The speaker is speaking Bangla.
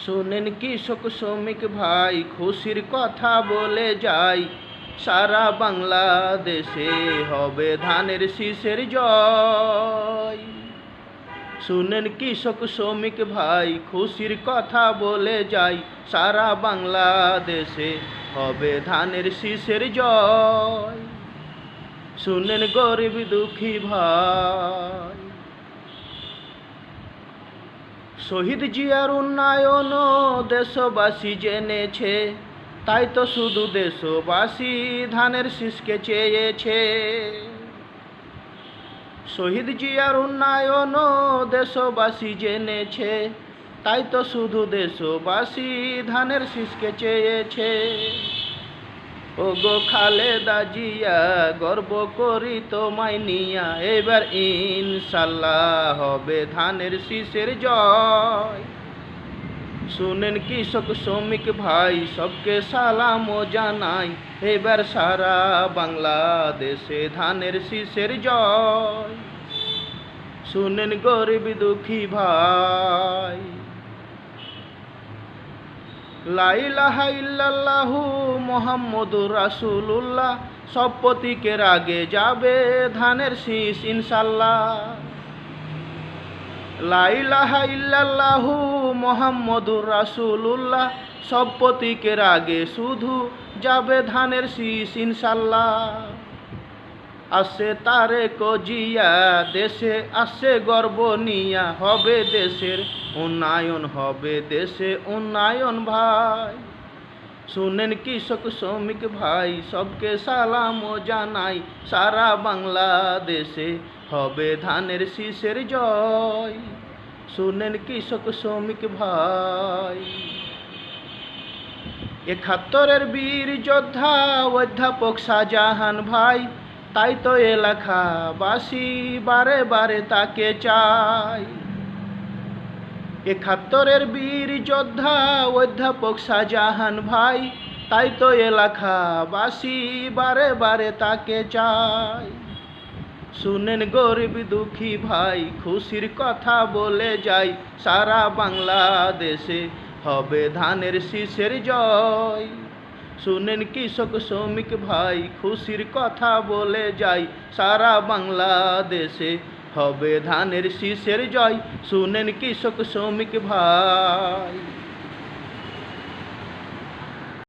শোনেন কৃষক শ্রমিক ভাই, খুশির কথা বলে যাই, সারা বাংলাদেশে হবে ধানের শীষের জয়। শুনেন কৃষক শ্রমিক ভাই, খুশির কথা বলে যাই, সারা বাংলাদেশে হবে ধানের শীষের জয়। শুনেন গরিব দুঃখী ভাই, শহীদ জিয়ার উন্নয়ন দেশবাসী জেনেছে, তাই তো শুধু দেশবাসী ধানের শীষকে চেয়েছে। শহীদ জিয়ার উন্নয়ন দেশবাসী জেনেছে, তাই তো শুধু দেশবাসী ধানের শীষকে চেয়েছে। ওগো খালেদা জিয়া, গর্ব করি তোমায় নিয়া, এবার ইনশাল্লাহ হবে ধানের শীষের জয়। শুনেন কৃষক শ্রমিক ভাই, সবকে সালাম ও জানাই, এবার সারা বাংলাদেশে ধানের শীষের জয়। শুনেন গরিব দুঃখী ভাই, লা ইলাহা ইল্লাল্লাহু মুহাম্মাদুর রাসূলুল্লাহ, সব প্রতীকের আগে যাবে ধানের শীষ ইনশাল্লাহ। লা ইলাহা ইল্লাল্লাহু মুহাম্মাদুর রাসূলুল্লাহ, সব প্রতীকের আগে শুধু যাবে ধানের শীষ ইনশাল্লাহ। আসে তারেক জিয়া, দেশে আসে গর্ব নিয়া, হবে দেশের উন্নয়ন, হবে দেশে উন্নয়ন ভাই। শুনেন কৃষক শ্রমিক ভাই, সবকে সালাম ও জানাই, সারা বাংলাদেশে হবে ধানের শীষের জয়। শুনেন কৃষক শ্রমিক ভাই, ৭১-এর বীর যোদ্ধা অধ্যাপক শাহজাহান ভাই, তাই তো এলাকাবাসী বারে বারে তাকে চাই। ৭১-এর বীর যোদ্ধা অধ্যাপক শাহজাহান ভাই, তাই তো এলাকাবাসী বারে বারে তাকে চাই। শুনেন গরিব দুঃখী ভাই, খুশির কথা বলে যাই, সারা বাংলাদেশে হবে ধানের শীষের জয়। শুনেন কৃষক শ্রমিক ভাই, খুশির কথা বলে যাই, সারা বাংলাদেশে হবে ধানের শীষের জয়। শুনেন কৃষক শ্রমিক ভাই।